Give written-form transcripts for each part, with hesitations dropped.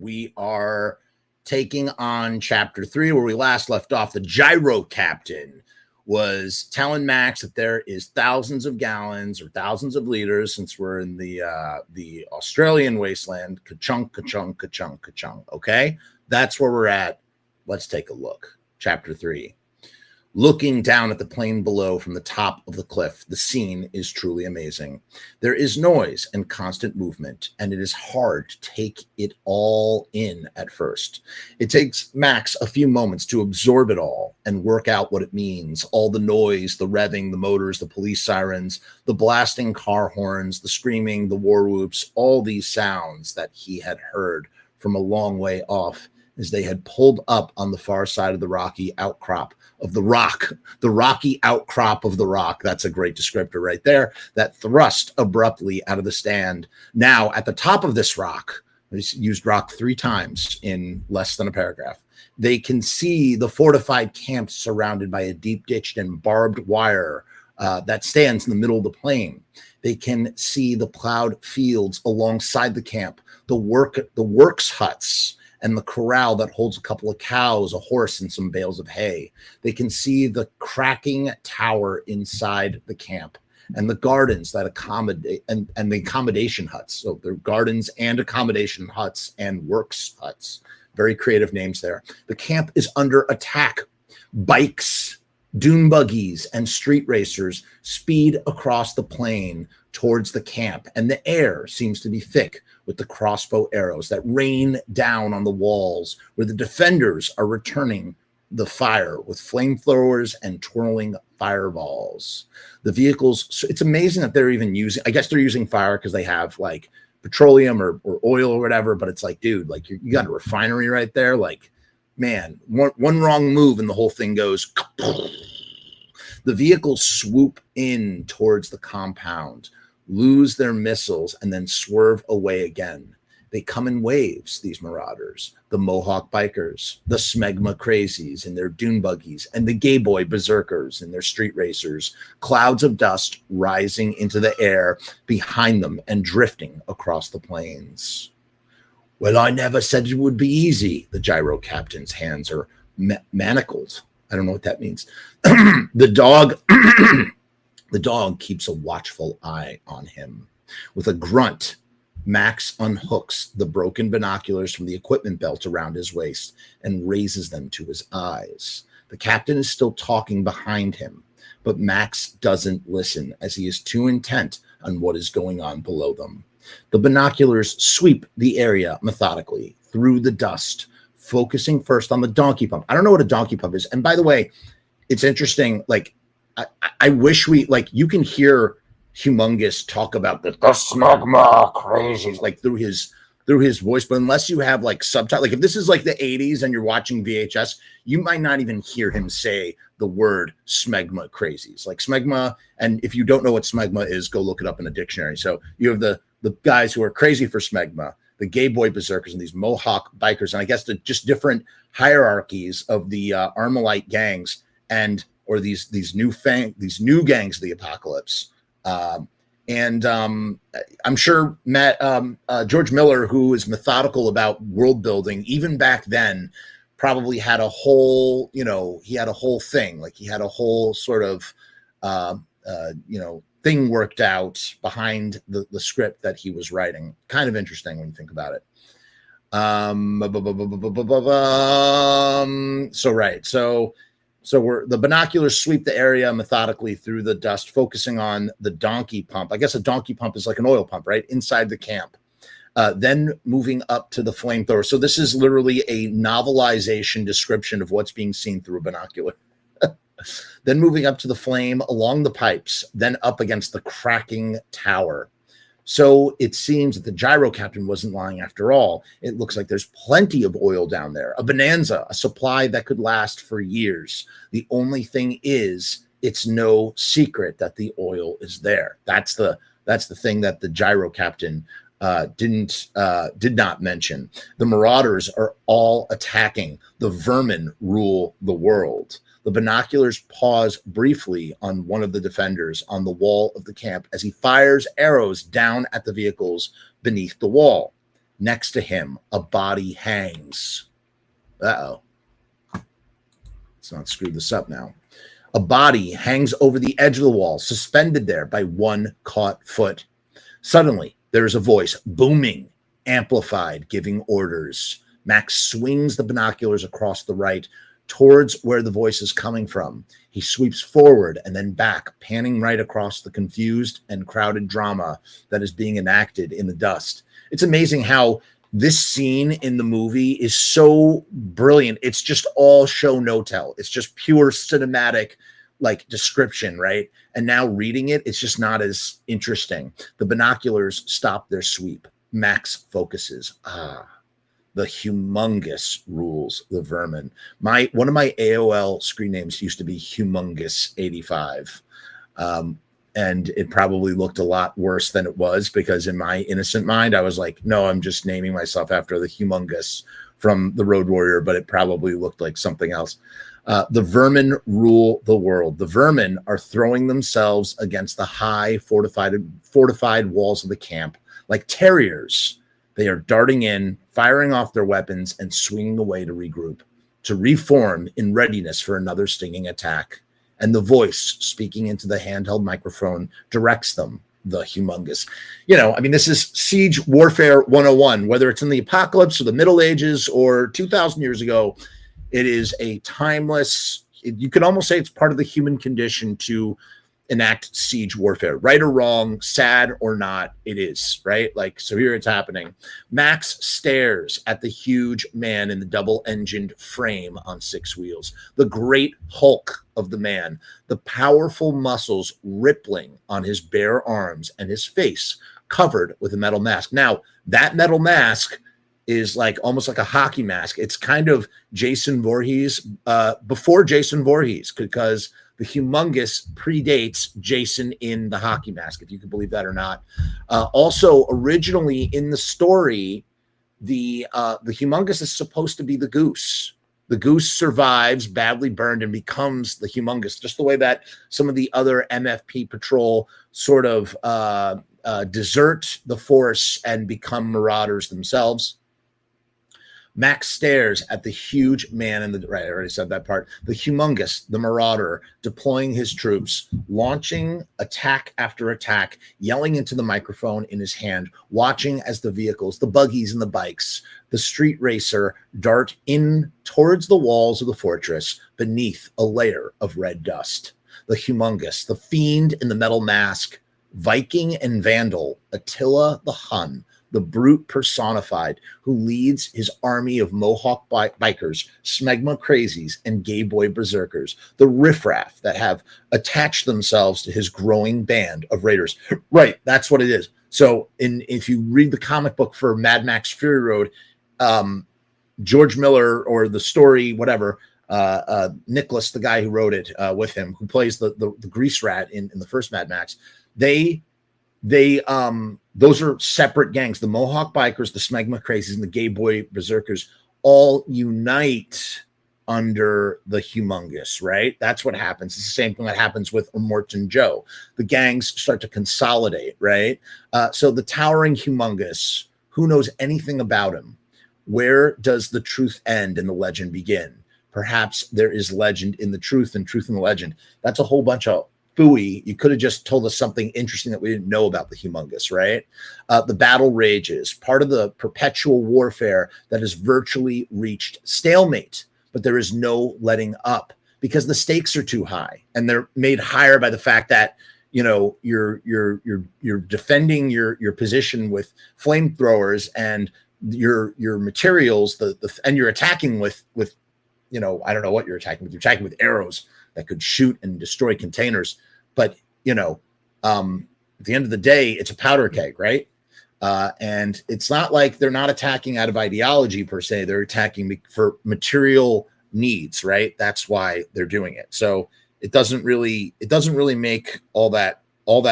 We are taking on chapter 3, where we last left off. The gyro captain was telling Max that there is thousands of gallons or thousands of liters, since we're in the Australian wasteland. Ka-chunk, ka-chunk, ka-chunk, ka-chunk. Okay, that's where we're at. Let's take a look. Chapter 3. Looking down at the plain below from the top of the cliff, the scene is truly amazing. There is noise and constant movement, and it is hard to take it all in at first. It takes Max a few moments to absorb it all and work out what it means. All the noise, the revving, the motors, the police sirens, the blasting car horns, the screaming, the war whoops, all these sounds that he had heard from a long way off as they had pulled up on the far side of the rocky outcrop of the rock, the rocky outcrop of the rock. That's a great descriptor right there. That thrust abruptly out of the stand. Now, at the top of this rock, I used rock 3 times in less than a paragraph. They can see the fortified camp surrounded by a deep ditch and barbed wire that stands in the middle of the plain. They can see the plowed fields alongside the camp, the works huts, and the corral that holds a couple of cows, a horse, and some bales of hay. They can see the cracking tower inside the camp and the gardens that accommodate and the accommodation huts. So there are gardens and accommodation huts and works huts. Very creative names there. The camp is under attack. Bikes, dune buggies, and street racers speed across the plain towards the camp, and the air seems to be thick with the crossbow arrows that rain down on the walls, where the defenders are returning the fire with flamethrowers and twirling fireballs. The vehicles, so it's amazing that they're even using, I guess they're using fire because they have like petroleum or oil or whatever, but it's like, dude, like you got a refinery right there. Like, man, one wrong move and the whole thing goes. The vehicles swoop in towards the compound, lose their missiles, and then swerve away again. They come in waves, these marauders, the Mohawk bikers, the smegma crazies in their dune buggies, and the gay boy berserkers in their street racers, clouds of dust rising into the air behind them and drifting across the plains. Well, I never said it would be easy. The gyro captain's hands are manacled. I don't know what that means. The dog keeps a watchful eye on him. With a grunt, Max unhooks the broken binoculars from the equipment belt around his waist and raises them to his eyes. The captain is still talking behind him, but Max doesn't listen as he is too intent on what is going on below them. The binoculars sweep the area methodically through the dust, focusing first on the donkey pump. I don't know what a donkey pump is. And by the way, it's interesting. Like, I wish we, like, you can hear Humongous talk about the smegma crazies, like through his voice, but unless you have like subtitles, like if this is like the 80s and you're watching VHS, you might not even hear him say the word smegma crazies, like smegma. And if you don't know what smegma is, go look it up in a dictionary. So you have the guys who are crazy for smegma, the gay boy berserkers, and these Mohawk bikers, and I guess the just different hierarchies of the Armalite gangs, and or these new gangs of the apocalypse. I'm sure George Miller, who is methodical about world building, even back then, probably had a whole, he had a whole thing, like he had a whole sort of, thing worked out behind the script that he was writing. Kind of interesting when you think about it. So the binoculars sweep the area methodically through the dust, focusing on the donkey pump. I guess a donkey pump is like an oil pump, right? Inside the camp. Then moving up to the flamethrower. So this is literally a novelization description of what's being seen through a binocular. Then moving up to the flame along the pipes, then up against the cracking tower. So it seems that the gyro captain wasn't lying after all. It looks like there's plenty of oil down there, a bonanza, a supply that could last for years. The only thing is, it's no secret that the oil is there. That's the thing that the gyro captain did not mention. The marauders are all attacking. The vermin rule the world. The binoculars pause briefly on one of the defenders on the wall of the camp as he fires arrows down at the vehicles beneath the wall. Next to him, a body hangs. Uh-oh. Let's not screw this up now. A body hangs over the edge of the wall, suspended there by one caught foot. Suddenly, there is a voice, booming, amplified, giving orders. Max swings the binoculars across the right towards where the voice is coming from. He sweeps forward and then back, panning right across the confused and crowded drama that is being enacted in the dust. It's amazing how this scene in the movie is so brilliant. It's just all show no tell. It's just pure cinematic like description, right? And now reading it, it's just not as interesting. The binoculars stop their sweep. Max focuses. The humongous rules the vermin. One of my AOL screen names used to be Humongous 85. And it probably looked a lot worse than it was, because in my innocent mind, I was like, no, I'm just naming myself after the Humongous from the Road Warrior, but it probably looked like something else. The vermin rule the world. The vermin are throwing themselves against the high fortified walls of the camp. Like terriers, they are darting in, firing off their weapons, and swinging away to regroup, to reform in readiness for another stinging attack. And the voice speaking into the handheld microphone directs them, the humongous. This is siege warfare 101, whether it's in the apocalypse or the Middle Ages or 2,000 years ago. It is a timeless, you could almost say it's part of the human condition to enact siege warfare, right or wrong, sad or not, it is, right? Like, so here it's happening. Max stares at the huge man in the double-engined frame on 6 wheels, the great hulk of the man, the powerful muscles rippling on his bare arms and his face covered with a metal mask. Now, that metal mask is like almost like a hockey mask. It's kind of Jason Voorhees, before Jason Voorhees, because the humongous predates Jason in the hockey mask, if you can believe that or not. Also, originally in the story, the humongous is supposed to be the goose. The goose survives, badly burned, and becomes the humongous, just the way that some of the other MFP patrol sort of desert the force and become marauders themselves. Max stares at the huge man in the right. I already said that part. The humongous, the marauder, deploying his troops, launching attack after attack, yelling into the microphone in his hand, watching as the vehicles, the buggies and the bikes, the street racer dart in towards the walls of the fortress beneath a layer of red dust. The humongous, the fiend in the metal mask, Viking and Vandal, Attila the Hun, the brute personified, who leads his army of Mohawk bikers, smegma crazies, and gay boy berserkers, the riffraff that have attached themselves to his growing band of raiders. Right, that's what it is. So if you read the comic book for Mad Max Fury Road, George Miller, or the story, whatever, Nicholas, the guy who wrote it with him, who plays the grease rat in the first Mad Max, those are separate gangs. The Mohawk bikers, the smegma crazies, and the gay boy berserkers all unite under the humongous, right? That's what happens. It's the same thing that happens with Immortan Joe. The gangs start to consolidate, right? So the towering humongous, who knows anything about him? Where does the truth end and the legend begin? Perhaps there is legend in the truth and truth in the legend. That's a whole bunch of phooey. You could have just told us something interesting that we didn't know about the humongous, right? The battle rages, part of the perpetual warfare that has virtually reached stalemate, but there is no letting up because the stakes are too high, and they're made higher by the fact that you're defending your position with flamethrowers and your materials, and you're attacking with I don't know what you're attacking with. You're attacking with arrows that could shoot and destroy containers. But, at the end of the day, it's a powder keg, right? And it's not like they're not attacking out of ideology per se. They're attacking for material needs, right? That's why they're doing it. So it doesn't really make all that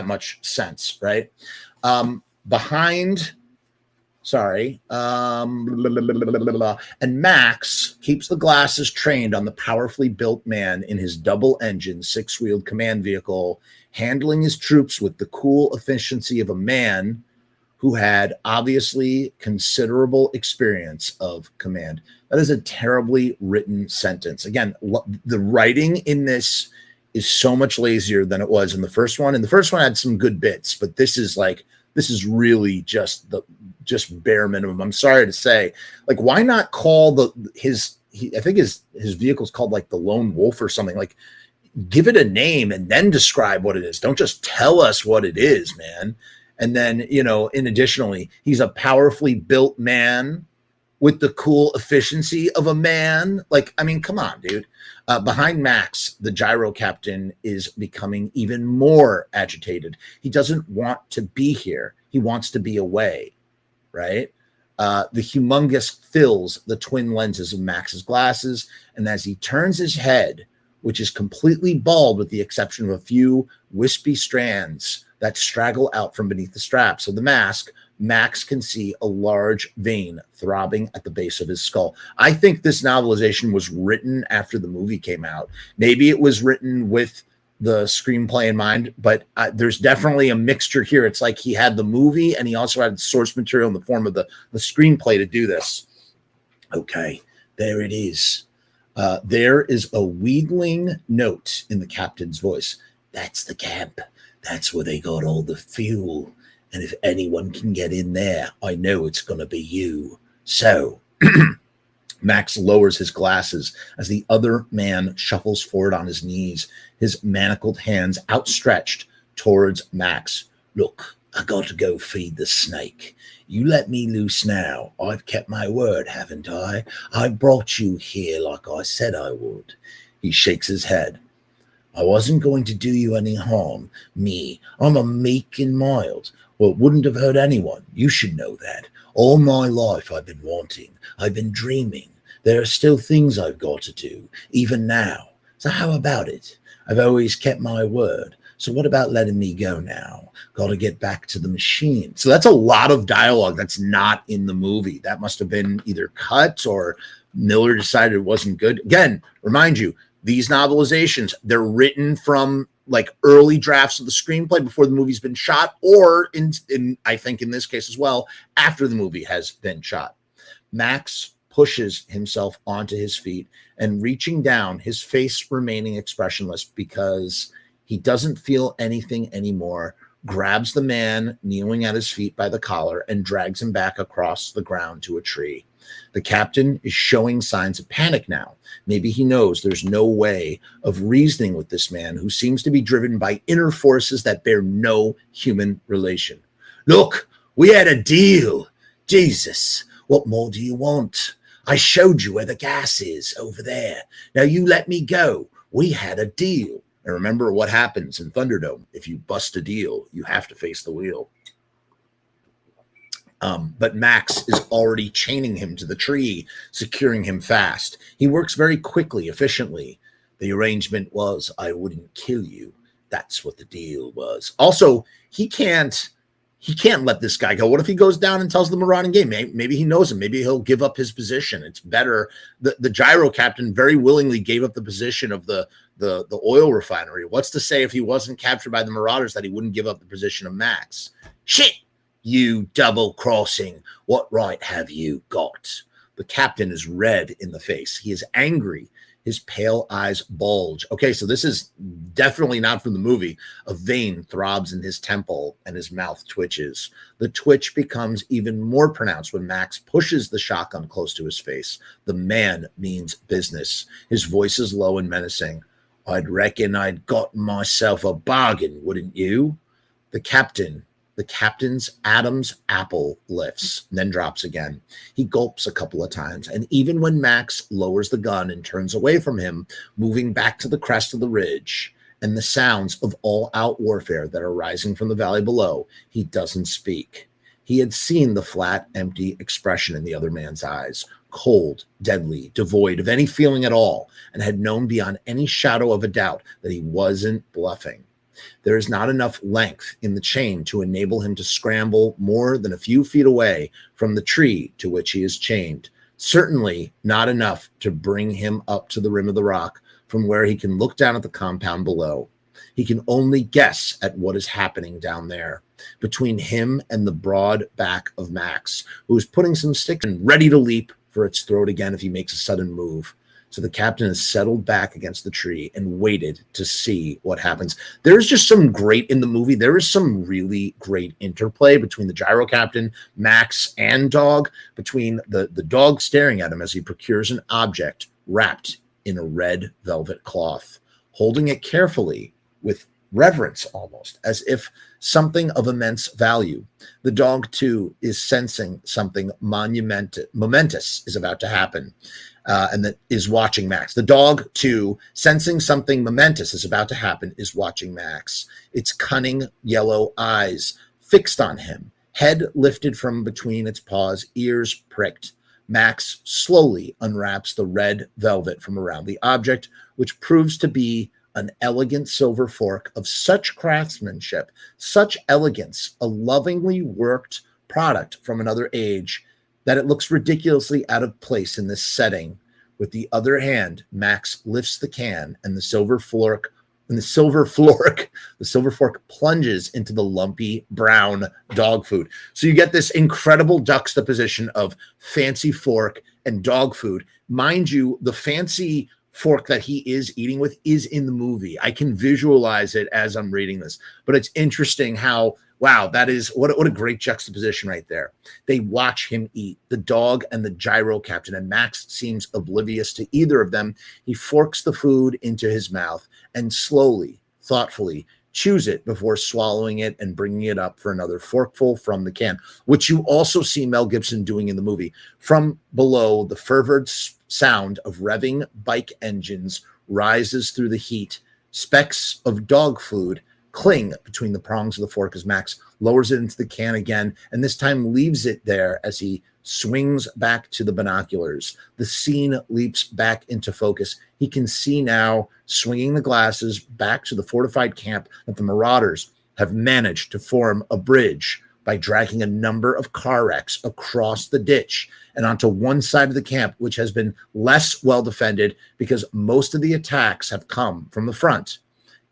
much sense, right? And Max keeps the glasses trained on the powerfully built man in his double-engine, 6-wheeled command vehicle, handling his troops with the cool efficiency of a man who had obviously considerable experience of command. That is a terribly written sentence. Again, the writing in this is so much lazier than it was in the first one. And the first one had some good bits, but this is really just bare minimum. I'm sorry to say, like, why not call I think his vehicle's called like the Lone Wolf or something. Like, give it a name and then describe what it is. Don't just tell us what it is, man. And then, you know, additionally, he's a powerfully built man with the cool efficiency of a man. Like, I mean, come on, dude. Behind Max, the gyro captain is becoming even more agitated. He doesn't want to be here. He wants to be away, right? The humongous fills the twin lenses of Max's glasses, and as he turns his head, which is completely bald with the exception of a few wispy strands that straggle out from beneath the straps of the mask, Max can see a large vein throbbing at the base of his skull. I think this novelization was written after the movie came out. Maybe it was written with the screenplay in mind, but there's definitely a mixture here. It's like he had the movie and he also had source material in the form of the screenplay to do this. Okay, there it is. There is a wheedling note in the captain's voice. That's the camp. That's where they got all the fuel. And if anyone can get in there, I know it's going to be you. So Max lowers his glasses as the other man shuffles forward on his knees, his manacled hands outstretched towards Max. Look, I got to go feed the snake. You let me loose now. I've kept my word, haven't I? I brought you here like I said I would. He shakes his head. I wasn't going to do you any harm. Me, I'm a meek and mild. Well, it wouldn't have hurt anyone. You should know that. All my life I've been wanting. I've been dreaming. There are still things I've got to do, even now. So how about it? I've always kept my word. So what about letting me go now? Got to get back to the machine. So that's a lot of dialogue that's not in the movie. That must have been either cut or Miller decided it wasn't good. Again, remind you, these novelizations, they're written from like early drafts of the screenplay before the movie's been shot, or in I think in this case as well, after the movie has been shot. Max pushes himself onto his feet and reaching down, his face remaining expressionless because he doesn't feel anything anymore, grabs the man kneeling at his feet by the collar and drags him back across the ground to a tree. The captain is showing signs of panic now. Maybe he knows there's no way of reasoning with this man who seems to be driven by inner forces that bear no human relation. Look, we had a deal. Jesus, what more do you want? I showed you where the gas is over there. Now you let me go. We had a deal. And remember what happens in Thunderdome. If you bust a deal, you have to face the wheel. But Max is already chaining him to the tree, securing him fast. He works very quickly, efficiently. The arrangement was I wouldn't kill you. That's what the deal was. Also, he can't let this guy go. What if he goes down and tells the marauding game? Maybe he knows him. Maybe he'll give up his position. It's better. The gyro captain very willingly gave up the position of the oil refinery. What's to say if he wasn't captured by the marauders that he wouldn't give up the position of Max? Shit! You double-crossing, what right have you got? The captain is red in the face. He is angry. His pale eyes bulge. Okay, so this is definitely not from the movie. A vein throbs in his temple and his mouth twitches. The twitch becomes even more pronounced when Max pushes the shotgun close to his face. The man means business. His voice is low and menacing. I'd reckon I'd gotten myself a bargain, wouldn't you? The captain's Adam's apple lifts, then drops again. He gulps a couple of times, and even when Max lowers the gun and turns away from him, moving back to the crest of the ridge and the sounds of all-out warfare that are rising from the valley below, he doesn't speak. He had seen the flat, empty expression in the other man's eyes, cold, deadly, devoid of any feeling at all, and had known beyond any shadow of a doubt that he wasn't bluffing. There is not enough length in the chain to enable him to scramble more than a few feet away from the tree to which he is chained. Certainly not enough to bring him up to the rim of the rock from where he can look down at the compound below. He can only guess at what is happening down there between him and the broad back of Max, who is putting some sticks and ready to leap for its throat again if he makes a sudden move. So the captain has settled back against the tree and waited to see what happens. There's just some great in the movie. There is some really great interplay between the gyro captain, Max, and dog, between the dog staring at him as he procures an object wrapped in a red velvet cloth, holding it carefully with reverence almost, as if something of immense value. The dog, too, is sensing something momentous is about to happen. And that is watching Max. The dog, too, sensing something momentous is about to happen, is watching Max. Its cunning yellow eyes fixed on him, head lifted from between its paws, ears pricked. Max slowly unwraps the red velvet from around the object, which proves to be an elegant silver fork of such craftsmanship, such elegance, a lovingly worked product from another age, that it looks ridiculously out of place in this setting. With the other hand, Max lifts the can, and the silver fork plunges into the lumpy brown dog food. So you get this incredible juxtaposition of fancy fork and dog food. Mind you, the fancy fork that he is eating with is in the movie. I can visualize it as I'm reading this, but it's interesting how, wow, that is what a great juxtaposition right there. They watch him eat, the dog and the gyro captain, and Max seems oblivious to either of them. He forks the food into his mouth and slowly, thoughtfully chews it before swallowing it and bringing it up for another forkful from the can, which you also see Mel Gibson doing in the movie. From below, the fervent sound of revving bike engines rises through the heat. Specks of dog food cling between the prongs of the fork as Max lowers it into the can again, and this time leaves it there as he swings back to the binoculars. The scene leaps back into focus. He can see now, swinging the glasses back to the fortified camp, that the marauders have managed to form a bridge by dragging a number of car wrecks across the ditch and onto one side of the camp, which has been less well defended because most of the attacks have come from the front,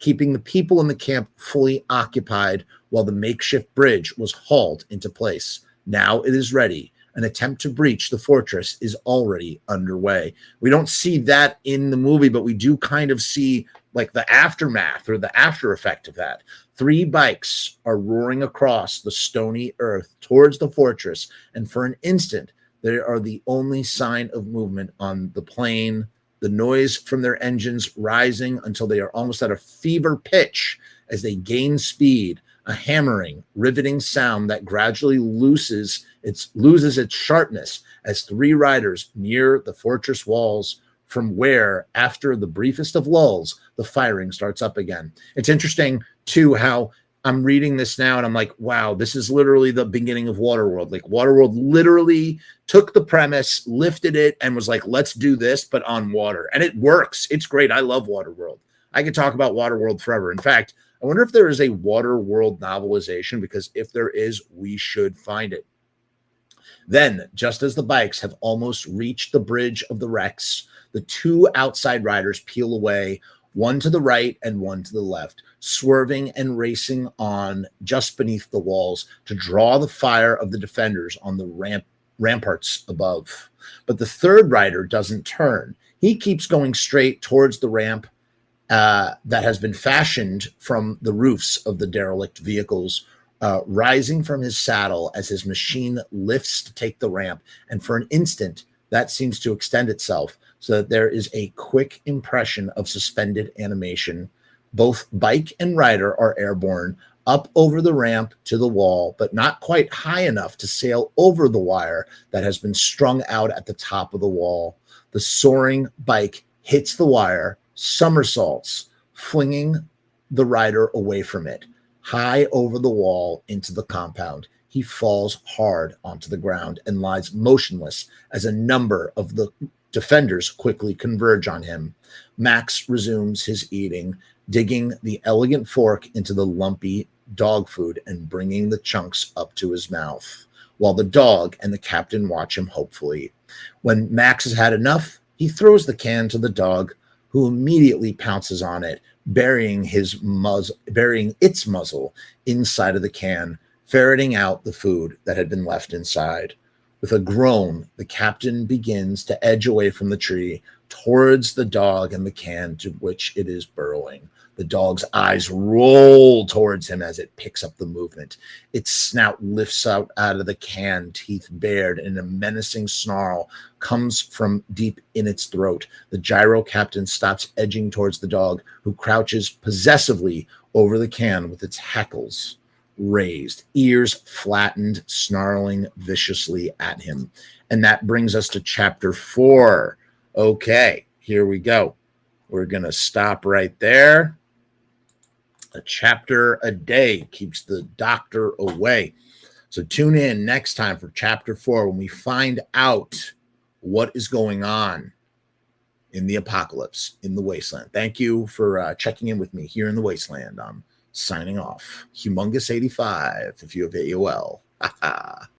keeping the people in the camp fully occupied while the makeshift bridge was hauled into place. Now it is ready. An attempt to breach the fortress is already underway. We don't see that in the movie, but we do kind of see like the aftermath or the after effect of that. 3 bikes are roaring across the stony earth towards the fortress, and for an instant, they are the only sign of movement on the plain, the noise from their engines rising until they are almost at a fever pitch as they gain speed, a hammering, riveting sound that gradually loses its sharpness as 3 riders near the fortress walls, from where, after the briefest of lulls, the firing starts up again. It's interesting, too, how I'm reading this now and I'm like, wow, this is literally the beginning of Waterworld. Like, Waterworld literally took the premise, lifted it, and was like, let's do this, but on water. And it works. It's great. I love Waterworld. I could talk about Waterworld forever. In fact, I wonder if there is a Waterworld novelization, because if there is, we should find it. Then, just as the bikes have almost reached the bridge of the wrecks, the 2 outside riders peel away, one to the right and one to the left, swerving and racing on just beneath the walls to draw the fire of the defenders on the ramparts above. But the 3rd rider doesn't turn. He keeps going straight towards the ramp that has been fashioned from the roofs of the derelict vehicles, rising from his saddle as his machine lifts to take the ramp. And for an instant, that seems to extend itself so that there is a quick impression of suspended animation. Both bike and rider are airborne up over the ramp to the wall, but not quite high enough to sail over the wire that has been strung out at the top of the wall. The soaring bike hits the wire, somersaults, flinging the rider away from it, high over the wall into the compound. He falls hard onto the ground and lies motionless as a number of the defenders quickly converge on him. Max resumes his eating, digging the elegant fork into the lumpy dog food and bringing the chunks up to his mouth, while the dog and the captain watch him hopefully. When Max has had enough, he throws the can to the dog, who immediately pounces on it, burying its muzzle inside of the can, ferreting out the food that had been left inside. With a groan, the captain begins to edge away from the tree towards the dog and the can to which it is burrowing. The dog's eyes roll towards him as it picks up the movement. Its snout lifts out of the can, teeth bared, and a menacing snarl comes from deep in its throat. The gyro captain stops edging towards the dog, who crouches possessively over the can with its hackles raised, ears flattened, snarling viciously at him. And that brings us to chapter 4. Okay, here we go. We're going to stop right there. A chapter a day keeps the doctor away. So tune in next time for chapter 4 when we find out what is going on in the apocalypse, in the wasteland. Thank you for checking in with me here in the wasteland. I'm signing off. Humongous 85 if you have AOL.